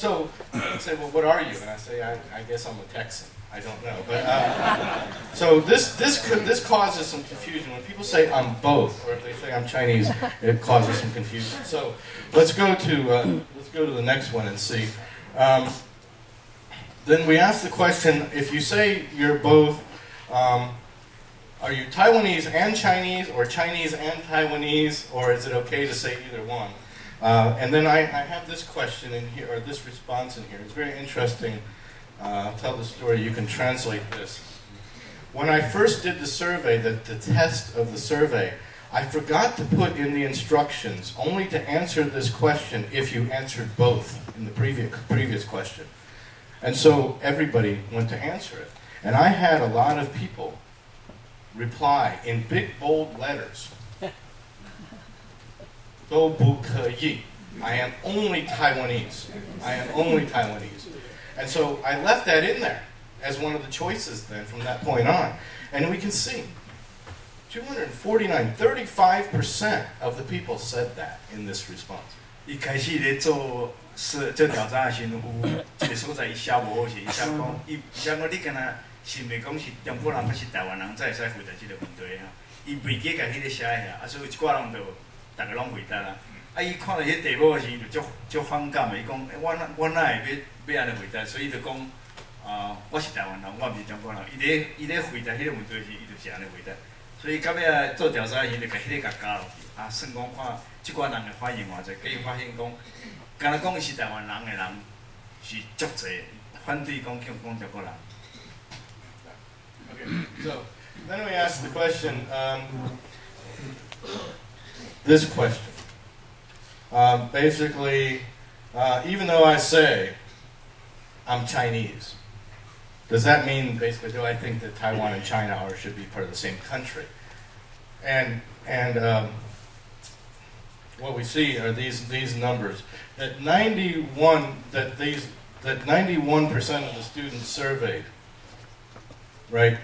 So they say, well, what are you? And I say, I guess I'm a Texan. I don't know. But so this causes some confusion. When people say I'm both, or if they say I'm Chinese, it causes some confusion. So let's go to the next one and see. Then we ask the question: if you say you're both, are you Taiwanese and Chinese, or Chinese and Taiwanese, or is it okay to say either one? And then I have this question in here, or this response in here. It's very interesting. I'll tell the story. You can translate this. When I first did the survey, the test of the survey, I forgot to put in the instructions only to answer this question if you answered both in the previous question. And so everybody went to answer it. And I had a lot of people reply in big, bold letters. 都不可以. I am only Taiwanese. I am only Taiwanese. And so I left that in there as one of the choices then from that point on. And we can see 249, 35% of the people said that in this response. 一开始咧做调查的时候，有一个所在伊写无好势，伊写讲，伊讲你敢若是袂讲是中国人还是台湾人才会使回答这个问题哈？伊袂记甲迄个写遐，所以一寡人就大家拢回答啦。伊看到迄题目的时候就足反感的，伊讲我哪会要安尼回答？所以就讲我是台湾人，我毋是中国人。伊咧回答迄个问题的时候，伊就是安尼回答。所以到尾做调查的时候，就甲迄个加落去。算讲看即寡人的反应偌济，结果发现讲，敢若讲伊是台湾人的人是足济，反对讲中国人。Okay, so then we ask the question, this question. Basically, even though I say I'm Chinese, does that mean basically do I think that Taiwan and China should be part of the same country? And what we see are these numbers that 91% of the students surveyed, right,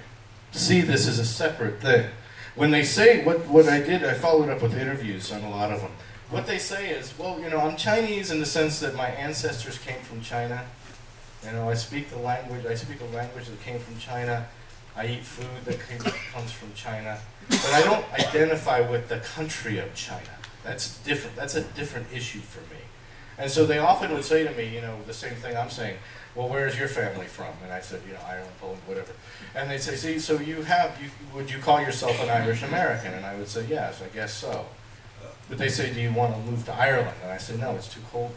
see this as a separate thing. When they say what I did, I followed up with interviews on a lot of them. What they say is, well, you know, I'm Chinese in the sense that my ancestors came from China. You know, I speak a language that came from China. I eat food that comes from China. But I don't identify with the country of China. That's different. That's a different issue for me. And so they often would say to me, you know, the same thing I'm saying. Well, where is your family from? And I said, you know, Ireland, Poland, whatever. And they'd say, see, so would you call yourself an Irish American? And I would say, yes, I guess so. But they say, do you want to move to Ireland? And I said, no, it's too cold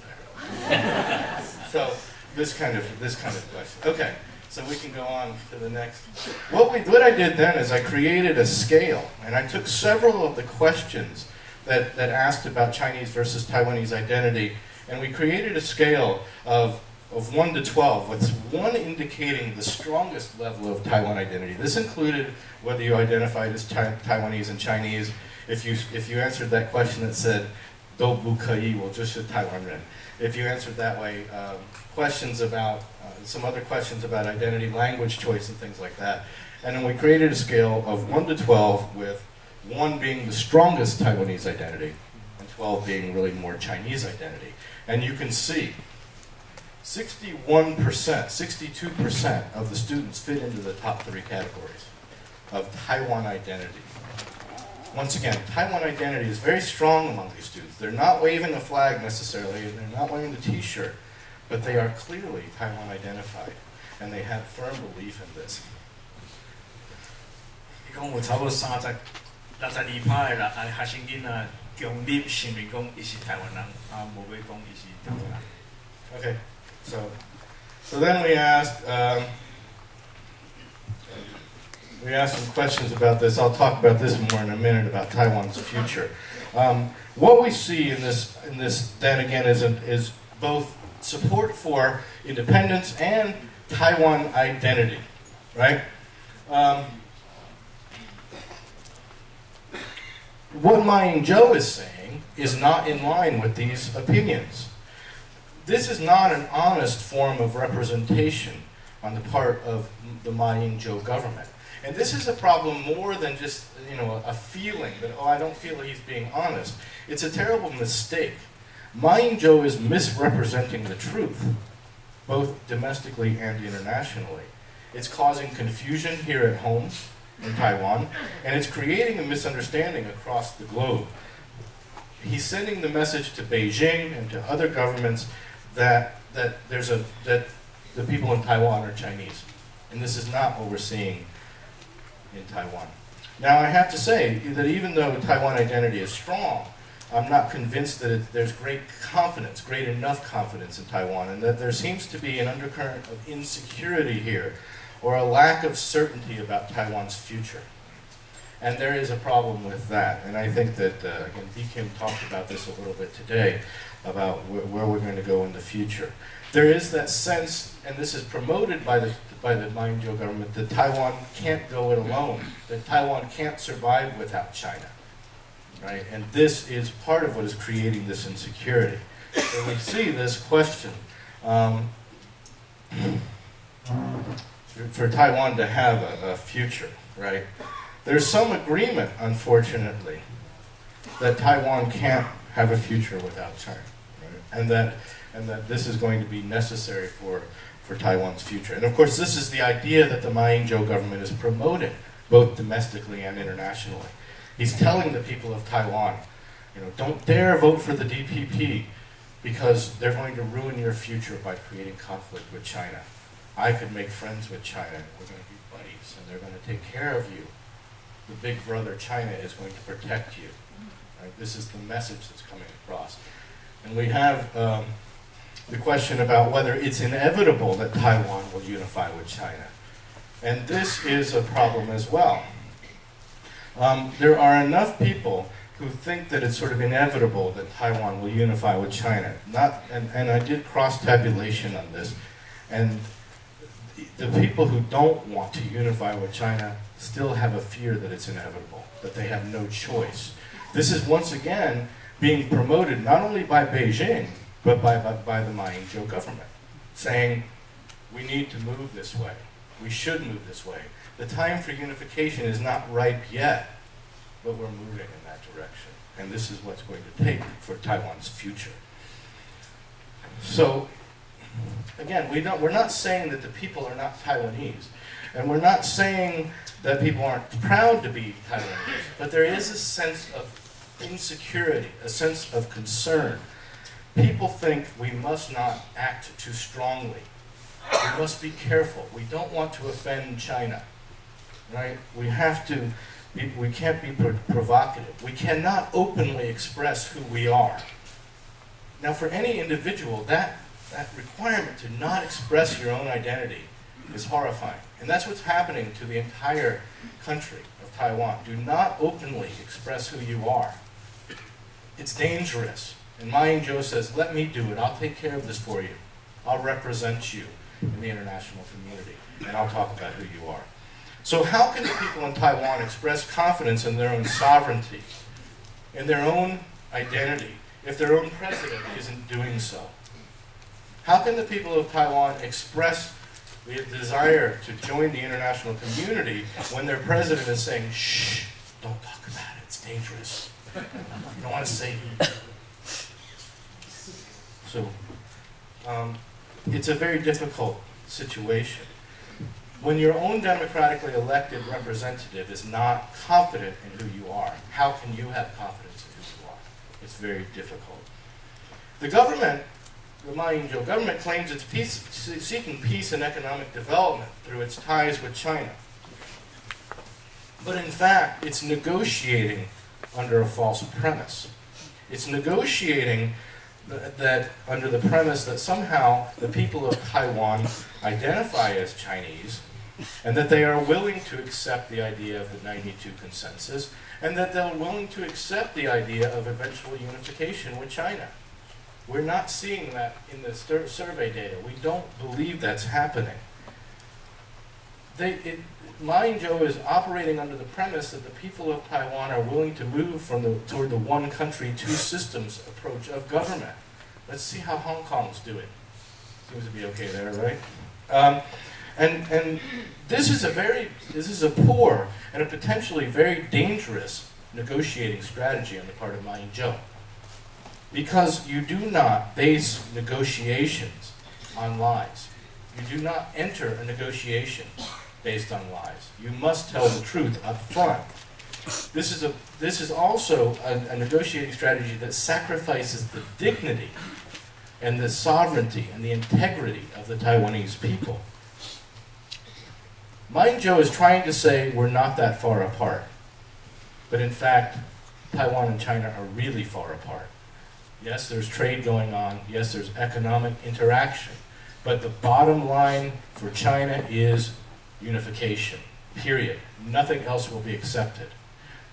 there. So this kind of question. Okay, so we can go on to the next. What I did then is I created a scale, and I took several of the questions that asked about Chinese versus Taiwanese identity, and we created a scale of 1 to 12, with 1 indicating the strongest level of Taiwan identity. This included whether you identified as Taiwanese and Chinese. If you answered that question that said 都不可以, well, 就是台湾人. If you answered that way, questions about some other questions about identity, language choice, and things like that. And then we created a scale of 1 to 12, with 1 being the strongest Taiwanese identity, and 12 being really more Chinese identity. And you can see 61%, 62% of the students fit into the top 3 categories of Taiwan identity. Once again, Taiwan identity is very strong among these students. They're not waving a flag necessarily, and they're not wearing the t-shirt, but they are clearly Taiwan identified, and they have firm belief in this. 伊讲有差不多62%的学生囡仔强烈承认讲伊是台湾人，无要讲伊是中国人。Okay, so then we asked some questions about this. I'll talk about this more in a minute about Taiwan's future. What we see in this then again is both support for independence and Taiwan identity, right? What Ma Ying-jeou is saying is not in line with these opinions. This is not an honest form of representation on the part of the Ma Ying-jeou government. And this is a problem more than just, you know, a feeling that, oh, I don't feel that he's being honest. It's a terrible mistake. Ma Ying-jeou is misrepresenting the truth, both domestically and internationally. It's causing confusion here at home in Taiwan, and it's creating a misunderstanding across the globe. He's sending the message to Beijing and to other governments that the people in Taiwan are Chinese. And this is not what we're seeing in Taiwan. Now, I have to say that even though Taiwan identity is strong, I'm not convinced that there's great enough confidence in Taiwan, and that there seems to be an undercurrent of insecurity here, or a lack of certainty about Taiwan's future. And there is a problem with that. And I think that, again, V. Kim talked about this a little bit today, about where we're going to go in the future. There is that sense, and this is promoted by the Ma Ying-jeou government, that Taiwan can't go it alone, that Taiwan can't survive without China. Right? And this is part of what is creating this insecurity. So we see this question, for Taiwan to have a future, right? There's some agreement, unfortunately, that Taiwan can't have a future without China, right? And that this is going to be necessary for Taiwan's future. And of course, this is the idea that the Ma Ying-jeou government is promoting, both domestically and internationally. He's telling the people of Taiwan, don't dare vote for the DPP because they're going to ruin your future by creating conflict with China. I could make friends with China, and we're going to be buddies, and they're going to take care of you. The big brother China is going to protect you. Right? This is the message that's coming across. And we have the question about whether it's inevitable that Taiwan will unify with China. And this is a problem as well. There are enough people who think that it's sort of inevitable that Taiwan will unify with China. And I did cross-tabulation on this. And the people who don't want to unify with China still have a fear that it's inevitable, that they have no choice. This is once again being promoted not only by Beijing, but by the Ma Ying-jeou government, saying, we need to move this way. We should move this way. The time for unification is not ripe yet, but we're moving in that direction. And this is what's going to take for Taiwan's future. So, again, we're not saying that the people are not Taiwanese. And we're not saying that people aren't proud to be Taiwanese. But there is a sense of insecurity, a sense of concern. People think we must not act too strongly. We must be careful. We don't want to offend China. Right? We can't be provocative. We cannot openly express who we are. Now, for any individual, that requirement to not express your own identity is horrifying. And that's what's happening to the entire country of Taiwan. Do not openly express who you are. It's dangerous. And Ma Ying-jeou says, let me do it. I'll take care of this for you. I'll represent you in the international community, and I'll talk about who you are. So how can the people in Taiwan express confidence in their own sovereignty, in their own identity, if their own president isn't doing so? How can the people of Taiwan express the desire to join the international community when their president is saying, shh, don't talk about it, it's dangerous. You don't want to say it. So, it's a very difficult situation. When your own democratically elected representative is not confident in who you are, how can you have confidence in who you are? It's very difficult. The government, the Ma Ying-jeou government, claims it's seeking peace and economic development through its ties with China. But in fact, it's negotiating under a false premise. It's negotiating that under the premise that somehow the people of Taiwan identify as Chinese, and that they are willing to accept the idea of the 92 consensus, and that they're willing to accept the idea of eventual unification with China. We're not seeing that in the survey data. We don't believe that's happening. Ma Ying-jeou is operating under the premise that the people of Taiwan are willing to move toward the one country, two systems approach of government. Let's see how Hong Kong's doing. Seems to be okay there, right? And this is a poor and a potentially very dangerous negotiating strategy on the part of Ma Ying-jeou. Because you do not base negotiations on lies. You do not enter a negotiation based on lies. You must tell the truth up front. This is also a negotiating strategy that sacrifices the dignity and the sovereignty and the integrity of the Taiwanese people. Ma Ying-jeou is trying to say we're not that far apart. But in fact, Taiwan and China are really far apart. Yes, there's trade going on. Yes, there's economic interaction. But the bottom line for China is unification, period. Nothing else will be accepted.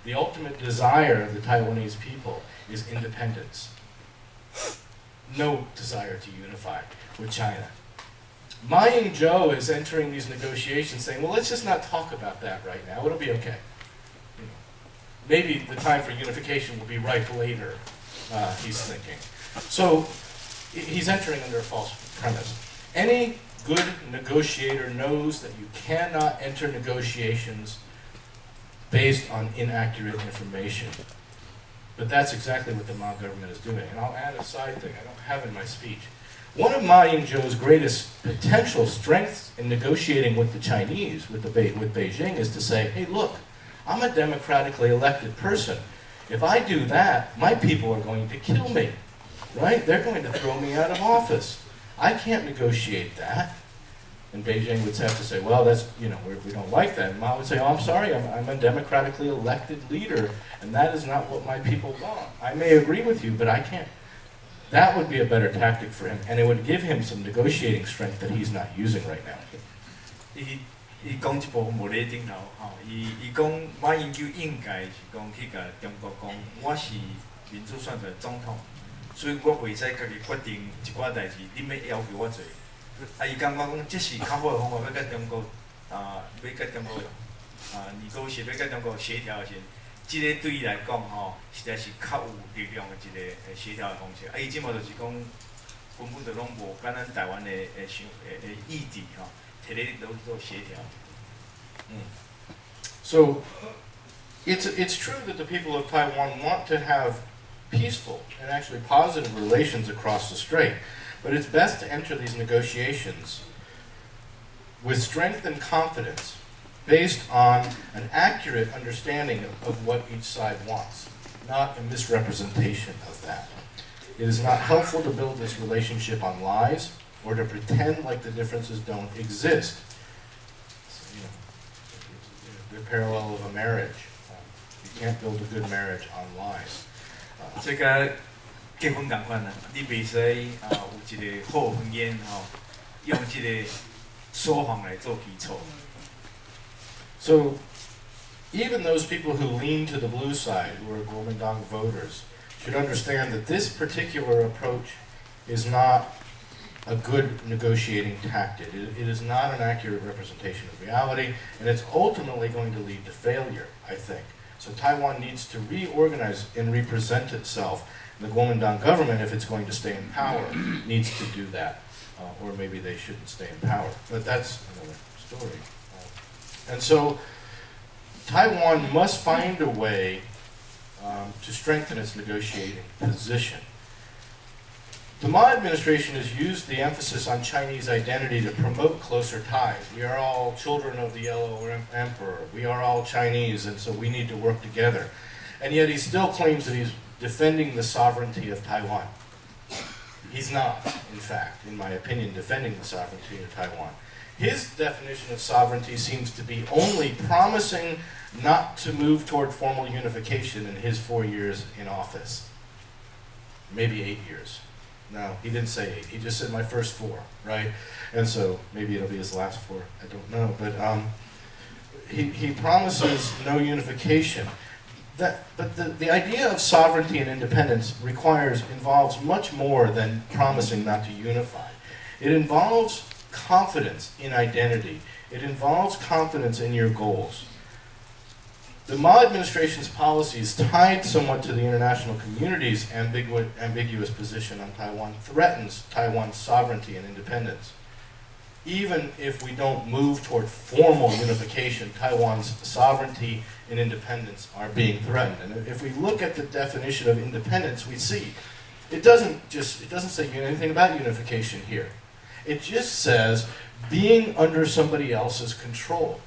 The ultimate desire of the Taiwanese people is independence. No desire to unify with China. Ma Ying-jeou is entering these negotiations saying, well, let's just not talk about that right now. It'll be okay. You know, maybe the time for unification will be ripe later, he's thinking. So he's entering under a false premise. Any good negotiator knows that you cannot enter negotiations based on inaccurate information. But that's exactly what the Ma government is doing. And I'll add a side thing I don't have in my speech. One of Ma Ying-jeou's greatest potential strengths in negotiating with the Chinese, with Beijing, is to say, hey, look, I'm a democratically elected person. If I do that, my people are going to kill me, right? They're going to throw me out of office. I can't negotiate that. And Beijing would have to say, well, that's, you know, we don't like that. And Ma would say, oh, I'm sorry, I'm a democratically elected leader, and that is not what my people want. I may agree with you, but I can't. That would be a better tactic for him, and it would give him some negotiating strength that he's not using right now. 伊讲一部无咧顶头吼，伊讲马英九应该是讲去甲中国讲，我是民主选出来总统，所以我袂使家己决定一寡代志，你要要求我做。啊，伊感觉讲这是较好的方法，要甲中国要甲中国negotiate，要甲中国协调先。这个对伊来讲吼，实在是较有力量的一个协调的方式。啊，伊即马就是讲，根本就拢无跟咱台湾的议题吼，摕咧做协调。So it's true that the people of Taiwan want to have peaceful and actually positive relations across the strait, but it's best to enter these negotiations with strength and confidence, based on an accurate understanding of what each side wants, not a misrepresentation of that. It is not helpful to build this relationship on lies or to pretend like the differences don't exist. You know, the parallel of a marriage. You can't build a good marriage on lies. 这个结婚同款啦，你袂使有一个好婚姻吼，用这个说谎来做基础。So, even those people who lean to the blue side, who are Kuomintang voters, should understand that this particular approach is not a good negotiating tactic. It is not an accurate representation of reality, and it's ultimately going to lead to failure, I think. So Taiwan needs to reorganize and represent itself. The Kuomintang government, if it's going to stay in power, needs to do that. Or maybe they shouldn't stay in power. But that's another story. And so Taiwan must find a way to strengthen its negotiating position. The Ma administration has used the emphasis on Chinese identity to promote closer ties. We are all children of the Yellow Emperor. We are all Chinese, and so we need to work together. And yet he still claims that he's defending the sovereignty of Taiwan. He's not, in fact, in my opinion, defending the sovereignty of Taiwan. His definition of sovereignty seems to be only promising not to move toward formal unification in his 4 years in office. Maybe 8 years. No, he didn't say 8. He just said my first 4, right? And so maybe it'll be his last 4. I don't know. But he promises no unification. But the idea of sovereignty and independence involves much more than promising not to unify. It involves confidence in identity. It involves confidence in your goals. The Ma administration's policies, tied somewhat to the international community's ambiguous position on Taiwan, threatens Taiwan's sovereignty and independence. Even if we don't move toward formal unification, Taiwan's sovereignty and independence are being threatened. And if we look at the definition of independence, we see it doesn't say anything about unification here. It just says being under somebody else's control.